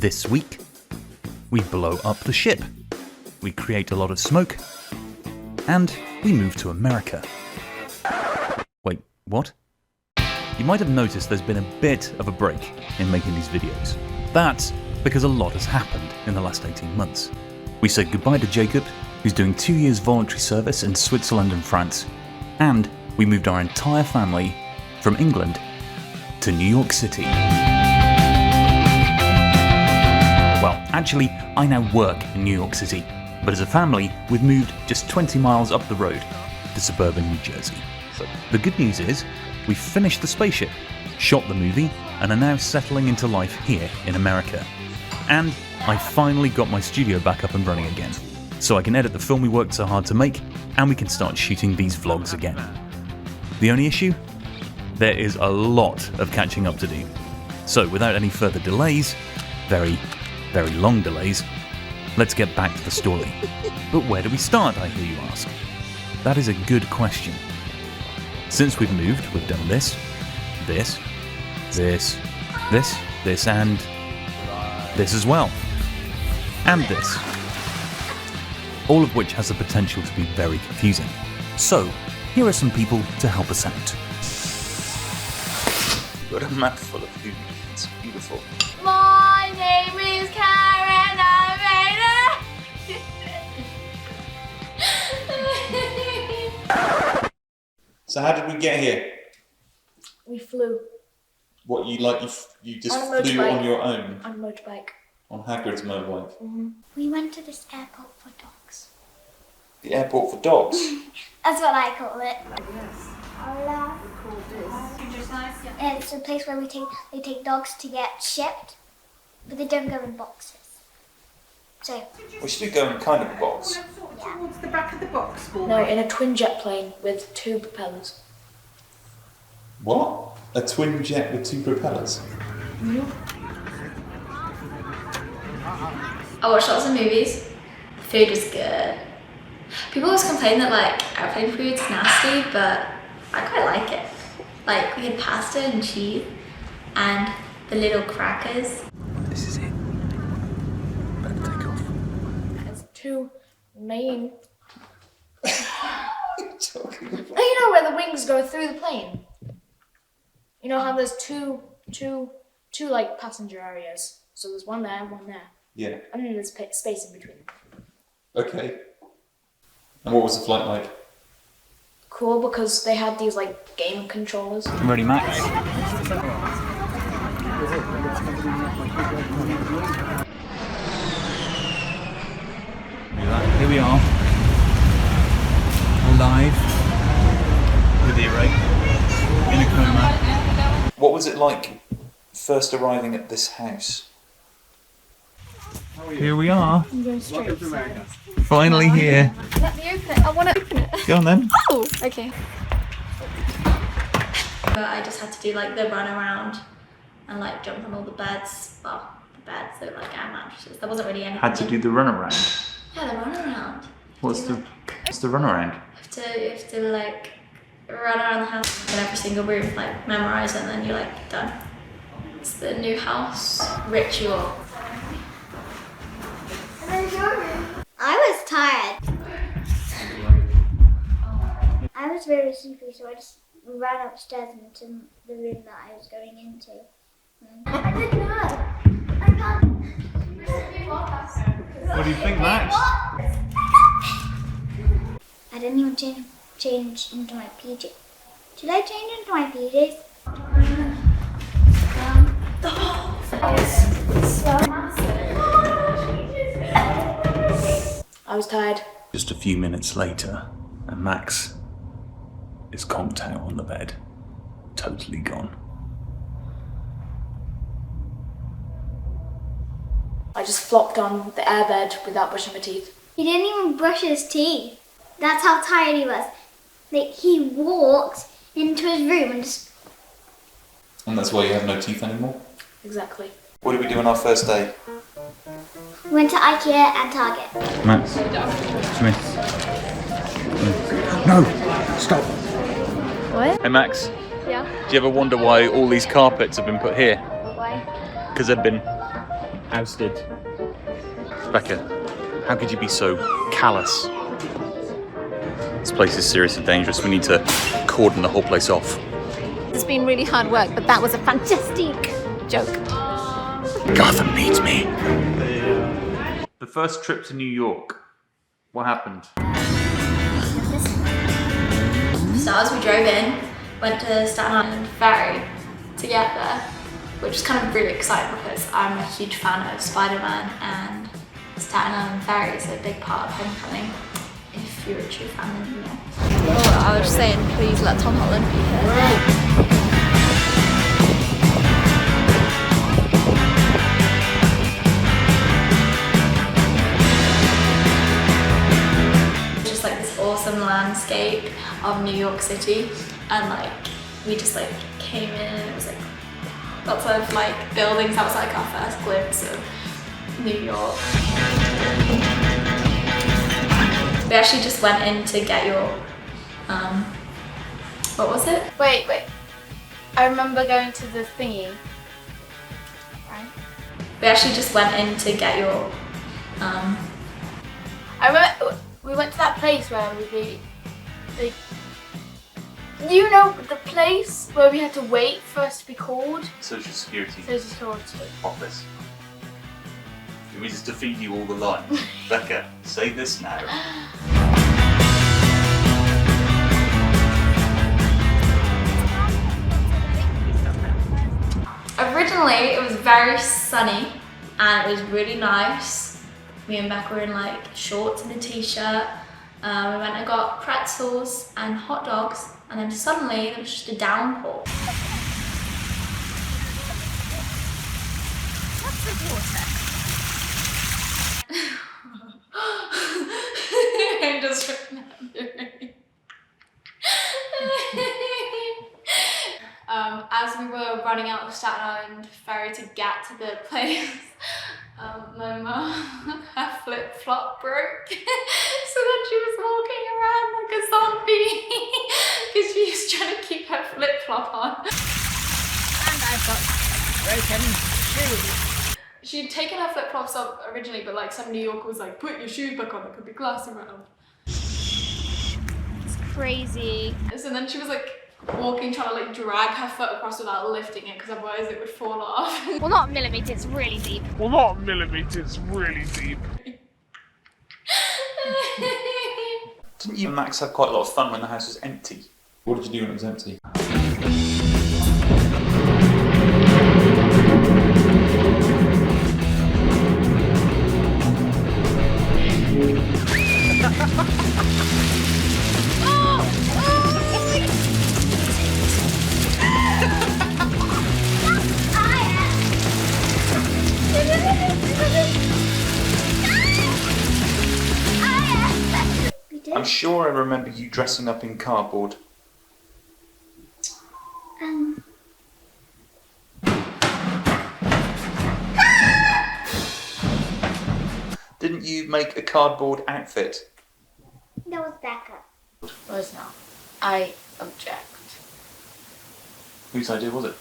This week, we blow up the ship, we create a lot of smoke, and we move to America. Wait, what? You might have noticed there's been a bit of a break in making these videos. That's because a lot has happened in the last 18 months. We said goodbye to Jacob, who's doing 2 years voluntary service in Switzerland and France, and we moved our entire family from England to New York City. Well, actually, I now work in New York City, but as a family, we've moved just 20 miles up the road to suburban New Jersey. So the good news is, we've finished the spaceship, shot the movie, and are now settling into life here in America. And I finally got my studio back up and running again, so I can edit the film we worked so hard to make, and we can start shooting these vlogs again. The only issue? There is a lot of catching up to do. So without any further delays, very long delays, let's get back to the story. But where do we start, I hear you ask? That is a good question. Since we've moved, we've done this, and this as well. And this. All of which has the potential to be very confusing. So, here are some people to help us out. You've got a map full of food. It's beautiful. My name is Karen. So how did we get here? We flew. What, you just On a flew motorbike. on your own? On a motorbike. On Hagrid's motorbike? Mm-hmm. We went to this airport for dogs. The airport for dogs? That's what I call it. Yes. Hola. We call this. It's a place where they take dogs to get shipped, but they don't go in boxes. So. We should go in kind of a box. Towards the back of the box. No, in a twin jet plane with 2 propellers. What? A twin jet with 2 propellers? I watched lots of movies. The food was good. People always complain that like airplane food's nasty, but I quite like it. Like we had pasta and cheese and the little crackers. This is it. Better take off. There's 2 main. Talking about? You know where the wings go through the plane. You know how there's two like passenger areas. So there's one there, one there, Yeah. and then there's space in between. Okay. And what was the flight like? Cool, because they had these like game controllers. Ready, Max? Here we are. Live. With Earache. In a coma. What was it like first arriving at this house? Here we are. I'm going straight. Finally here. Let me open it. I want to open it. Go on then. Oh, okay. But I just had to do like the run around and like jump on all the beds. Well, the beds, they were like air mattresses. There wasn't really anything. Had to do the runaround. Yeah, the run around. What's the runaround? You have to like run around the house in every single room, like memorize it, and then you're like done. It's the new house ritual. I was tired. I was very sleepy, so I just ran upstairs into the room that I was going into. I didn't know. I can't. What do you think, Max? I didn't even change into my PJ. Should I change into my PJs? I was tired. Just a few minutes later, and Max is conked out on the bed. Totally gone. I just flopped on the airbed without brushing my teeth. He didn't even brush his teeth. That's how tired he was. Like, he walked into his room and just... And that's why you have no teeth anymore? Exactly. What did we do on our first day? Went to IKEA and Target. Max. Smith. No! Stop! What? Hey Max, Yeah. do you ever wonder why all these carpets have been put here? Why? Because they've been ousted. Becca, how could you be so callous? This place is seriously dangerous. We need to cordon the whole place off. It's been really hard work, but that was a fantastic joke. Gotham needs me. The first trip to New York. What happened? So as we drove in, went to Staten Island Ferry to get there, which is kind of really exciting because I'm a huge fan of Spider-Man and Staten Island Ferry is a big part of Homecoming. If you're a true fan, then you know. Oh, I was just saying, please let Tom Holland be here. Just like this awesome landscape of New York City, and like we just like came in and it was like lots of like buildings. That was like our first glimpse of New York. We actually just went in to get your, what was it? Wait. I remember going to the thingy. Right? We actually just went in to get your, I remember we went to that place where you know the place where we had to wait for us to be called? Social Security Office. office. Do we just to feed you all the lines? Becca, say this now. originally it was very sunny and it was really nice. Me and Becca were in like shorts and a t-shirt. We went and got pretzels and hot dogs, and then suddenly there was just a downpour. What's the water? I'm just remembering. As we were running out of Staten Island Ferry to get to the place, my mum, her flip-flop broke. So then she was walking around like a zombie because she was trying to keep her flip-flop on. And I've got broken shoes. She'd taken her flip-flops off originally, but like some New Yorker was like, put your shoes back on, there could be glass around. It's crazy. So then she was like walking, trying to like drag her foot across without lifting it, because otherwise it would fall off. Well, not millimeters, it's really deep. Didn't you and Max have quite a lot of fun when the house was empty? What did you do when it was empty? I'm sure I remember you dressing up in cardboard. Didn't you make a cardboard outfit? That was Becca. Was not. I object. Whose idea was it?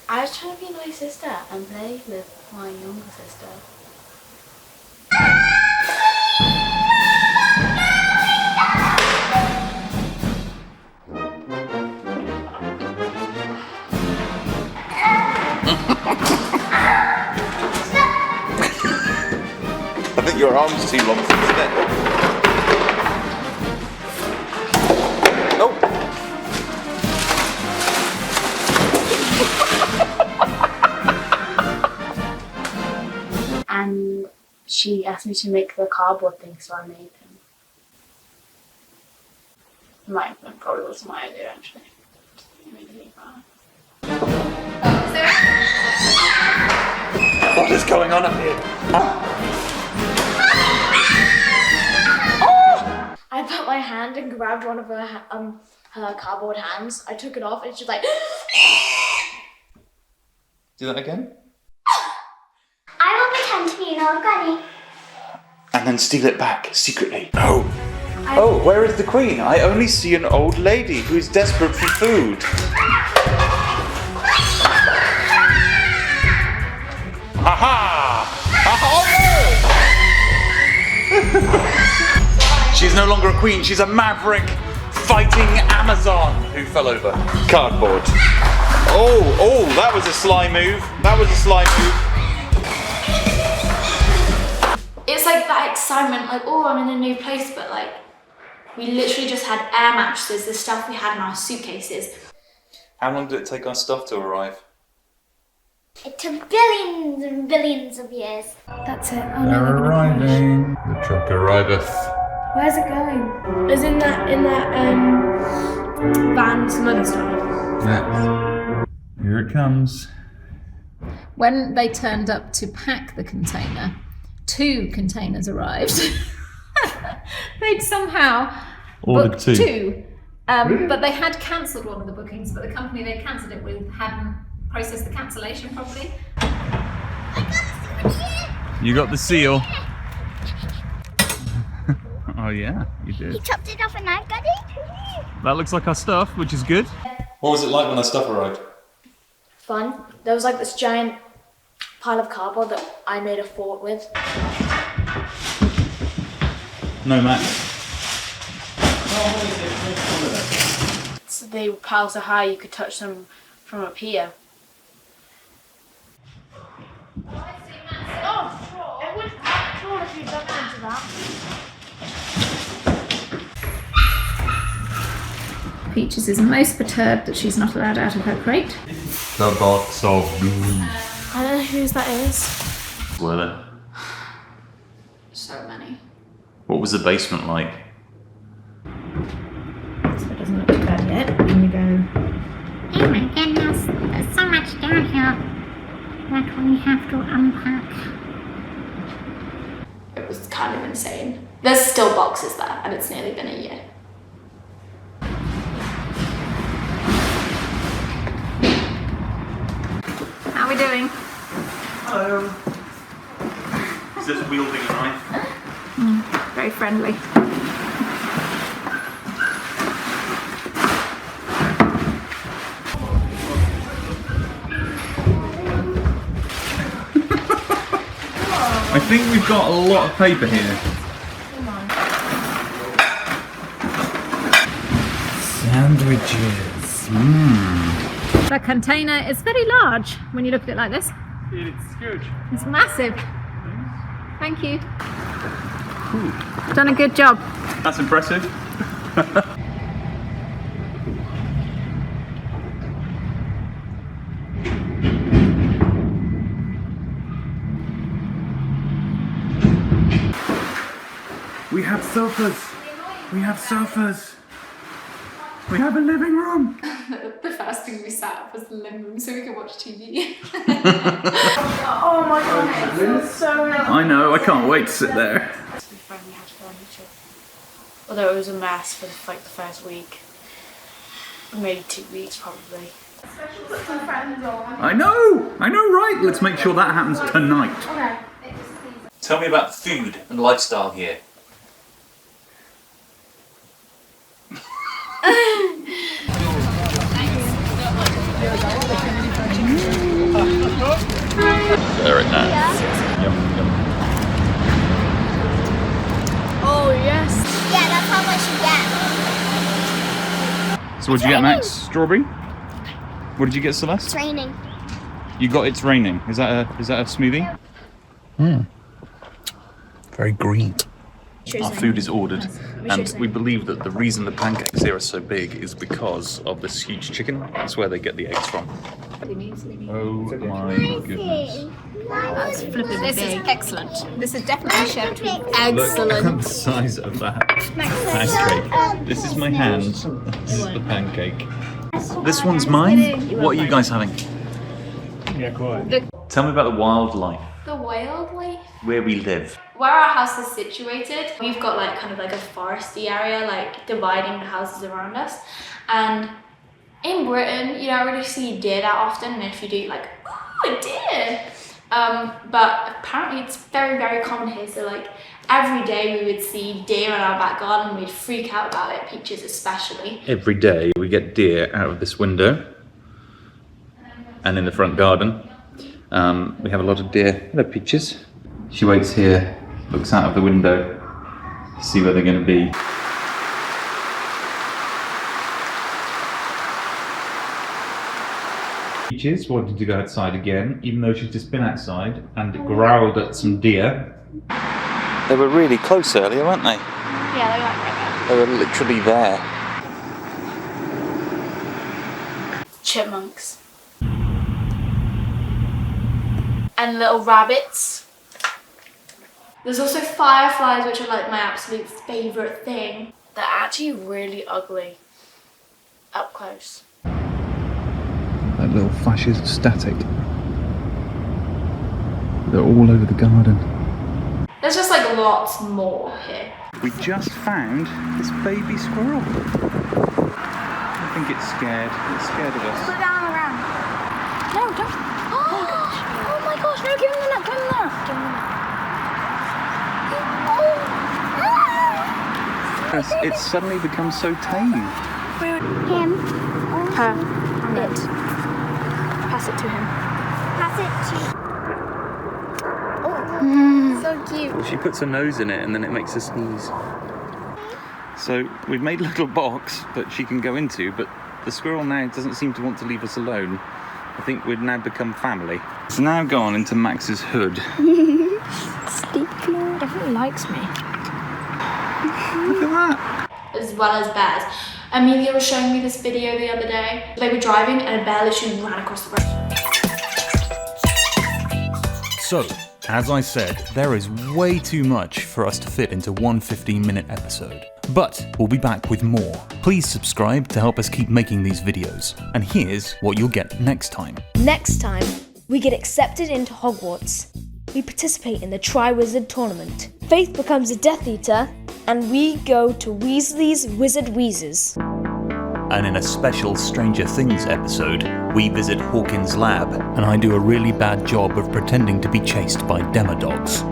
I was trying to be a nice sister and play with my younger sister. I think your arm's too long for the neck. Oh! And she asked me to make the cardboard thing, so I made them. That probably was my idea, actually. What is going on up here? I put my hand and grabbed one of her cardboard hands. I took it off and she's like, Do that again? I will pretend to be an old granny. And then steal it back, secretly. Oh! Oh, where is the Queen? I only see an old lady who is desperate for food. She's no longer a queen, she's a maverick fighting Amazon who fell over. Cardboard. Oh, that was a sly move. That was a sly move. It's like that excitement, like, oh, I'm in a new place, but like, we literally just had air mattresses, the stuff we had in our suitcases. How long did it take our stuff to arrive? It took billions and billions of years. That's it. They're arriving. The truck arriveth. Where's it going? Is in that van some other stuff. Yeah. Here it comes. When they turned up to pack the container, 2 containers arrived. They'd somehow Ordered booked 2. 2. But they had cancelled one of the bookings, but the company they cancelled it with hadn't processed the cancellation properly. You got the seal. Oh yeah, you did. He chopped it off and I got it. That looks like our stuff, which is good. What was it like when our stuff arrived? Fun. There was like this giant pile of cardboard that I made a fort with. No, Max. So they were piles so high you could touch them from up here. Peaches is most perturbed that she's not allowed out of her crate. The box of doom. I don't know whose that is. Were there? So many. What was the basement like? So it doesn't look too bad yet. And you go, Oh my goodness, there's so much down here that we have to unpack. It was kind of insane. There's still boxes there, and it's nearly been a year. how are we doing? Hello. Is this wielding a knife? Very friendly. I think we've got a lot of paper here. Sandwiches. The container is very large when you look at it like this. It's huge. It's massive. Thank you. Done a good job. That's impressive. We have sofas. We have sofas. We have a living room. The first thing we set up was the living room so we could watch TV. Oh my god, it feels so nice. I know, I can't wait to sit there. We finally had furniture. Although it was a mess for like the first week. Maybe 2 weeks probably. I know, right? Let's make sure that happens tonight. Tell me about food and lifestyle here. Very nice. Yum, yum. Oh yes. Yeah, that's how much you get. So what did you get, Max? Strawberry? What did you get, Celeste? It's raining. You got It's Raining. Is that a smoothie? Very green. Our food is ordered, and we believe that the reason the pancakes here are so big is because of this huge chicken. That's where they get the eggs from. Oh my goodness. That's flipping This is excellent. This is definitely shaped Look at the size of that pancake. This is my hand. This is the pancake. This one's mine. What are you guys having? Yeah, quite. Tell me about the wildlife, The wildlife. where we live. Where our house is situated, we've got like kind of like a foresty area, like dividing the houses around us. And in Britain, you don't really see deer that often, and if you do, like, oh, a deer. But apparently it's very, very common here. So like every day we would see deer in our back garden, and we'd freak out about it, Peaches especially. Every day we get deer out of this window and in the front garden. We have a lot of deer. Hello, Peaches. She waits here, looks out of the window, See where they're going to be. Peaches wanted to go outside again, even though she's just been outside and growled at some deer. They were really close earlier, weren't they? Yeah, they went right They were literally there. there. Chipmunks. And little rabbits. There's also fireflies, which are like my absolute favourite thing. They're actually really ugly. Up close. That little flashes of static. They're all over the garden. There's just like lots more here. We just found this baby squirrel. I think it's scared. It's scared of us. Put it down around. No, don't. Oh my gosh, no, give him that, give him that. Give him that. It's suddenly become so tame. Him. Her. It. Pass it to him. Pass it to. So cute. Well, she puts her nose in it and then it makes her sneeze. So we've made a little box that she can go into, but the squirrel now doesn't seem to want to leave us alone. I think we've now become family. It's now gone into Max's hood. Sleepy. Definitely likes me. Look at that. As well as bears. Amelia was showing me this video the other day. They were driving and a bear literally ran across the road. So, as I said, there is way too much for us to fit into one 15-minute episode. But we'll be back with more. Please subscribe to help us keep making these videos. And here's what you'll get next time. Next time, we get accepted into Hogwarts. We participate in the Triwizard Tournament. Faith becomes a Death Eater, and we go to Weasley's Wizard Wheezes. And in a special Stranger Things episode, we visit Hawkins' lab, and I do a really bad job of pretending to be chased by Demodogs.